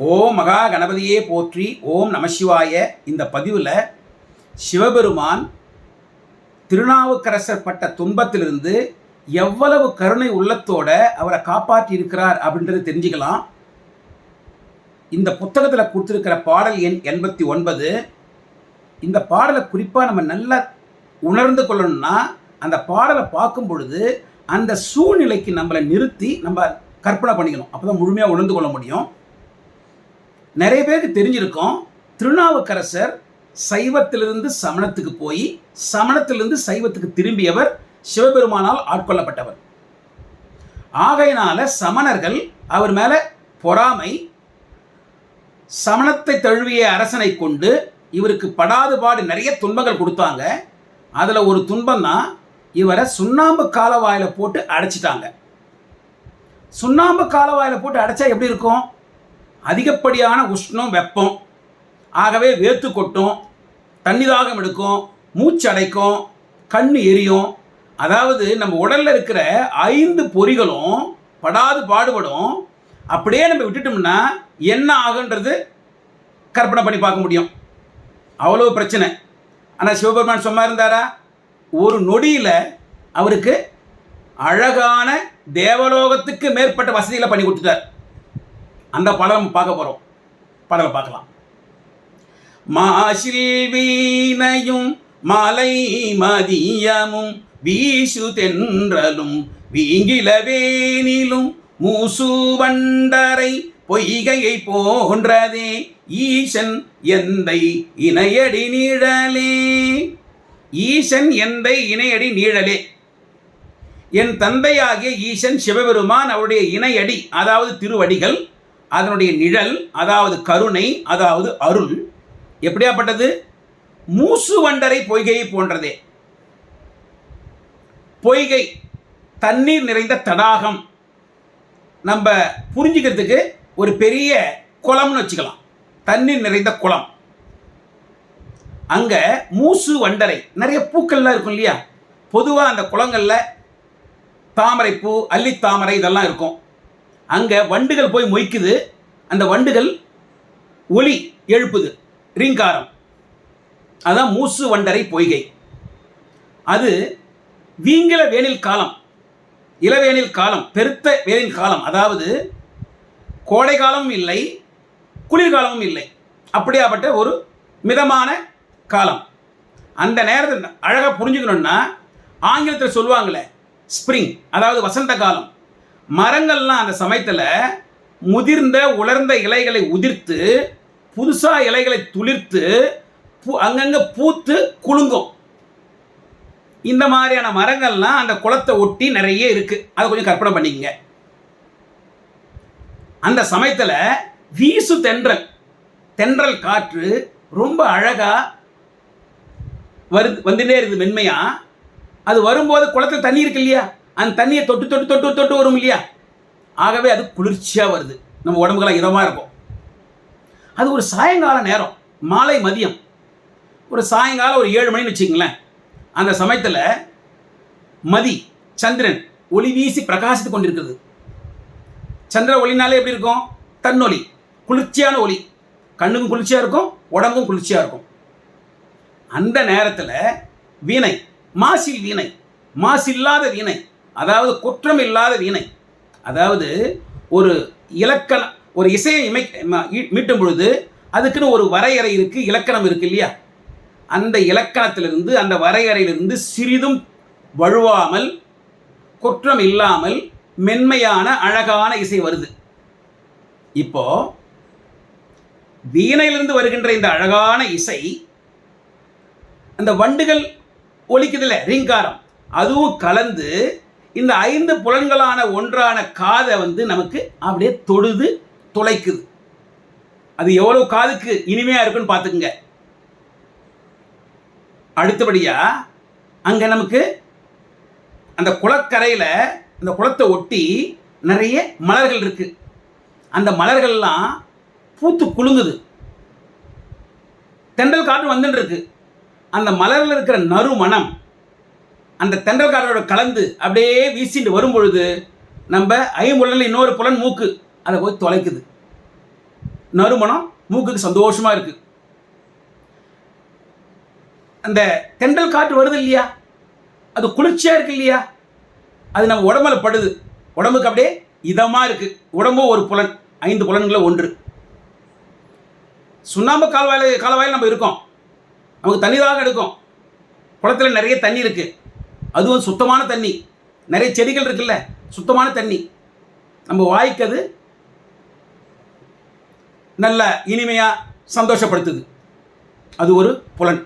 ஓம் மகா கணபதியே போற்றி. ஓம் நமசிவாய. இந்த பதிவில் சிவபெருமான் திருநாவுக்கரசர் பட்ட துன்பத்திலிருந்து எவ்வளவு கருணை உள்ளத்தோட அவரை காப்பாற்றி இருக்கிறார் அப்படின்றது தெரிஞ்சுக்கலாம். இந்த புத்தகத்தில் கொடுத்துருக்கிற பாடல் எண் 89. இந்த பாடலை குறிப்பாக நம்ம நல்லா உணர்ந்து கொள்ளணும்னா அந்த பாடலை பார்க்கும் பொழுது அந்த சூழ்நிலைக்கு நம்மளை நிறுத்தி நம்ம கற்பனை பண்ணிக்கணும். அப்போ தான் முழுமையாக உணர்ந்து கொள்ள முடியும். நிறைய பேருக்கு தெரிஞ்சிருக்கும், திருநாவுக்கரசர் சைவத்திலிருந்து சமணத்துக்கு போய் சமணத்திலிருந்து சைவத்துக்கு திரும்பியவர், சிவபெருமானால் ஆட்கொள்ளப்பட்டவர். ஆகையினால சமணர்கள் அவர் மேலே பொறாமை, சமணத்தை தழுவிய அரசனை கொண்டு இவருக்கு படாது பாடு நிறைய துன்பங்கள் கொடுத்தாங்க. அதில் ஒரு துன்பம் தான் இவரை சுண்ணாம்பு காலவாயில் போட்டு அடைச்சிட்டாங்க. சுண்ணாம்பு காலவாயில் போட்டு அடைச்சா எப்படி இருக்கும்? அதிகப்படியான உஷ்ணம், வெப்பம், ஆகவே வேத்து கொட்டும், தண்ணி தாகம் எடுக்கும், மூச்சு அடைக்கும், கண்ணு எரியும். அதாவது நம்ம உடலில் இருக்கிற 5 பொறிகளும் படாது பாடுபடும். அப்படியே நம்ம விட்டுட்டோம்னா என்ன ஆகுன்றது கற்பனை பண்ணி பார்க்க முடியும். அவ்வளோ பிரச்சனை. ஆனால் சிவபெருமான் சும்மா இருந்தாரா? ஒரு நொடியில் அவருக்கு அழகான தேவலோகத்துக்கு மேற்பட்ட வசதிகளை பண்ணி கொடுத்துட்டார். அந்த படம் பார்க்க போகிறோம். படம் பார்க்கலாம். மாசில் வீணையும் மலை மதியமும் வீசு தென்றலும் வீங்கிலவேனிலும் மூசு வண்டரை பொய்கையை போன்றதே ஈசன் எந்தை இணையடி நீழலே. ஈசன் எந்தை இணையடி நீழலே. என் தந்தையாகிய ஈசன் சிவபெருமான் அவருடைய இணையடி, அதாவது திருவடிகள், அதனுடைய நிழல், அதாவது கருணை, அதாவது அருள் எப்படியாப்பட்டது? மூசு வண்டரை பொய்கையை போன்றதே. பொய்கை தண்ணீர் நிறைந்த தடாகம். நம்ம புரிஞ்சுக்கிறதுக்கு ஒரு பெரிய குளம்னு வச்சுக்கலாம். தண்ணீர் நிறைந்த குளம். அங்கே மூசு வண்டரை, நிறைய பூக்கள்லாம் இருக்கும் இல்லையா? பொதுவாக அந்த குளங்களில் தாமரைப்பூ, அல்லித்தாமரை இதெல்லாம் இருக்கும். அங்கே வண்டுகள் போய் மொய்க்குது. அந்த வண்டுகள் ஒலி எழுப்புது, ரீங்காரம். அதான் மூசு வண்டரை பொய்கை. அது வீங்கில வேனில் காலம், இளவேனில் காலம், பெருத்த வேனில் காலம். அதாவது கோடை காலமும் இல்லை, குளிர்காலமும் இல்லை, அப்படியாப்பட்ட ஒரு மிதமான காலம். அந்த நேரத்தில் அழகாக புரிஞ்சுக்கணுன்னா ஆங்கிலத்தில் சொல்லுவாங்களே ஸ்ப்ரிங், அதாவது வசந்த காலம். மரங்கள்லாம் அந்த சமயத்தில் முதிர்ந்த உலர்ந்த இலைகளை உதிர்த்து புதுசாக இலைகளை துளிர்த்து அங்கங்கே பூத்து குலுங்கும். இந்த மாதிரியான மரங்கள்லாம் அந்த குளத்தை ஒட்டி நிறைய இருக்குது. அதை கொஞ்சம் கற்பனை பண்ணிக்கங்க. அந்த சமயத்தில் வீசு தென்றல், தென்றல் காற்று ரொம்ப அழகாக வந்துட்டே இருக்குது மென்மையாக. அது வரும்போது குளத்தில் தண்ணி இருக்கு இல்லையா? அந்த தண்ணியை தொட்டு தொட்டு தொட்டு தொட்டு வரும் இல்லையா? ஆகவே அது குளிர்ச்சியாக வருது, நம்ம உடம்புக்கெல்லாம் இதமாக இருக்கும். அது ஒரு சாயங்கால நேரம், மாலை மதியம், ஒரு சாயங்காலம் ஒரு 7 மணின்னு வச்சுங்களேன். அந்த சமயத்தில் மதி சந்திரன் ஒளி வீசி பிரகாசித்து கொண்டிருக்கிறது. சந்திர ஒளினாலே எப்படி இருக்கும்? தன்னொளி, குளிர்ச்சியான ஒளி. கண்ணுக்கும் குளிர்ச்சியாக இருக்கும், உடம்புக்கும் குளிர்ச்சியாக இருக்கும். அந்த நேரத்தில் வீணை, மாசில் வீணை, மாசில்லாத வீணை, அதாவது குற்றம் இல்லாத வீணை. அதாவது ஒரு இலக்கணம், ஒரு இசையை மீட்டும் பொழுது அதுக்குன்னு ஒரு வரையறை இருக்குது, இலக்கணம் இருக்குது இல்லையா? அந்த இலக்கணத்திலிருந்து, அந்த வரையறையிலிருந்து சிறிதும் வழுவாமல், குற்றம் இல்லாமல் மென்மையான அழகான இசை வருது. இப்போ வீணையிலிருந்து வருகின்ற இந்த அழகான இசை அந்த வண்டுகள் ஒலிக்குதில்ல, ரீங்காரம், அதுவும் கலந்து இந்த 5 புலன்களான ஒன்றான காதை நமக்கு அப்படியே தொடுது, துளைக்குது. அது எவ்வளவு காதுக்கு இனிமையாக இருக்குன்னு பார்த்துக்குங்க. அடுத்தபடியாக அங்கே நமக்கு அந்த குளக்கரையில், அந்த குளத்தை ஒட்டி நிறைய மலர்கள் இருக்குது. அந்த மலர்கள்லாம் பூத்து குலுங்குது. தென்றல் காற்று வந்துட்டு இருக்கு. அந்த மலரில் இருக்கிற நறுமணம் அந்த தென்றல் காற்றோட கலந்து அப்படியே வீசிட்டு வரும்பொழுது நம்ம ஐம்புலனில் இன்னொரு புலன் மூக்கு அதை போய் தொலைக்குது. நறுமணம் மூக்குக்கு சந்தோஷமா இருக்கு. அந்த தென்றல் காற்று வருது இல்லையா, அது குளிர்ச்சியா இருக்கு இல்லையா, அது நம்ம உடம்புல படுது, உடம்புக்கு அப்படியே இதமா இருக்கு. உடம்பு ஒரு புலன், 5 புலன்களை ஒன்று. சுண்ணாம்பு காலவாயில் நம்ம இருக்கோம், நமக்கு தண்ணி தாகம் எடுக்கும். குளத்தில் நிறைய தண்ணி இருக்கு, அதுவும் சுத்தமான தண்ணி. நிறைய செடிகள் இருக்குல்ல, சுத்தமான தண்ணி. நம்ம வாய்க்கு அது நல்ல இனிமையா சந்தோஷப்படுத்துது. அது ஒரு புலன்.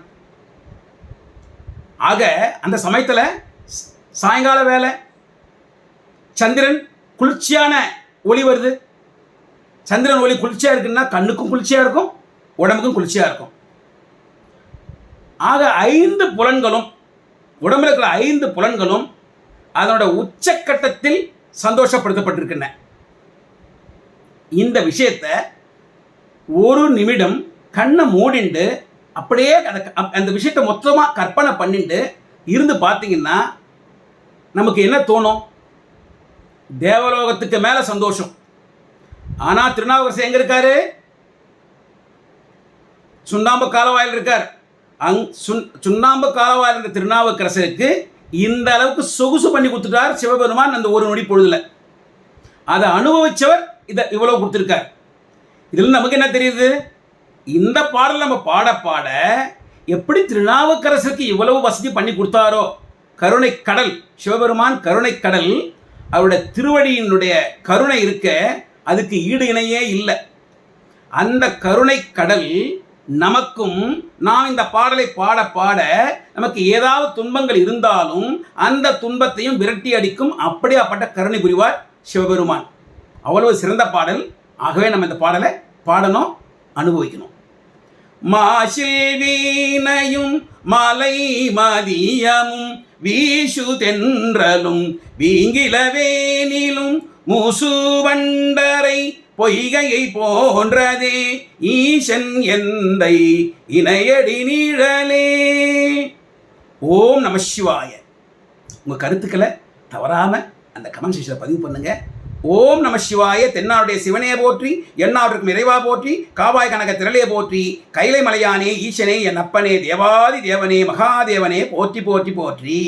ஆக அந்த சமயத்தில் சாயங்கால வேலை சந்திரன் குளிர்ச்சியான ஒளி வருது. சந்திரன் ஒளி குளிர்ச்சியா இருக்குன்னா கண்ணுக்கும் குளிர்ச்சியா இருக்கும், உடம்புக்கும் குளிர்ச்சியா இருக்கும். ஆக 5 புலன்களும், உடம்புல இருக்கிற 5 புலன்களும் அதனோட உச்சக்கட்டத்தில் சந்தோஷப்படுத்தப்பட்டிருக்கின்றன. இந்த விஷயத்தை ஒரு நிமிடம் கண்ணை மூடிண்டு அப்படியே அந்த விஷயத்தை மொத்தமாக கற்பனை பண்ணிட்டு இருந்து பார்த்தீங்கன்னா நமக்கு என்ன தோணும்? தேவலோகத்துக்கு மேல சந்தோஷம். ஆனா திருநாவுக்கரசர் எங்க இருக்காரு? சுண்ணாம்பு காலவாயில் இருக்கார். சுண்ணாம்பு காலவாயில் இருந்த திருநாவுக்கரசருக்கு இந்த அளவுக்கு சொகுசு பண்ணி கொடுத்துட்டார் சிவபெருமான் அந்த ஒரு நொடி பொழுதுல. அதை அனுபவிச்சவர் இதை இவ்வளவு கொடுத்திருக்கார். இதுல நமக்கு என்ன தெரியுது? இந்த பாடல் நம்ம பாட பாட எப்படி திருநாவுக்கரசருக்கு இவ்வளவு வசதி பண்ணி கொடுத்தாரோ, கருணை கடல் சிவபெருமான், கருணை கடல், அவருடைய திருவடியினுடைய கருணை இருக்க அதுக்கு ஈடு இணையே இல்லை. அந்த கருணை கடல் நமக்கும், நாம் இந்த பாடலை பாட பாட நமக்கு ஏதாவது துன்பங்கள் இருந்தாலும் அந்த துன்பத்தையும் விரட்டி அடிக்கும் அப்படியாப்பட்ட கருணை புரிவார் சிவபெருமான். அவ்வளவு சிறந்த பாடல். ஆகவே நம்ம இந்த பாடலை பாடணும், அனுபவிக்கணும். மாசில் வீணையும் மலை மதியமும் வீசு தென்றலும் வீங்கிலவேனிலும் மூசுவண்டரை பொய்கையை போன்றதே ஈசன் எந்தை இணையடி நீழலே. ஓம் நம சிவாய. உங்கள் கருத்துக்களை தவறாமல் அந்த கமெண்ட் செக்ஷனில் பதிவு பண்ணுங்க. ஓம் நம சிவாய. தென்னாவுடைய சிவனையை போற்றி, எண்ணாவிற்கும் இறைவா போற்றி, காவாய் கனக திரளையை போற்றி, கைலை மலையானே ஈசனே என் அப்பனே தேவாதி தேவனே மகாதேவனே போற்றி போற்றி போற்றி.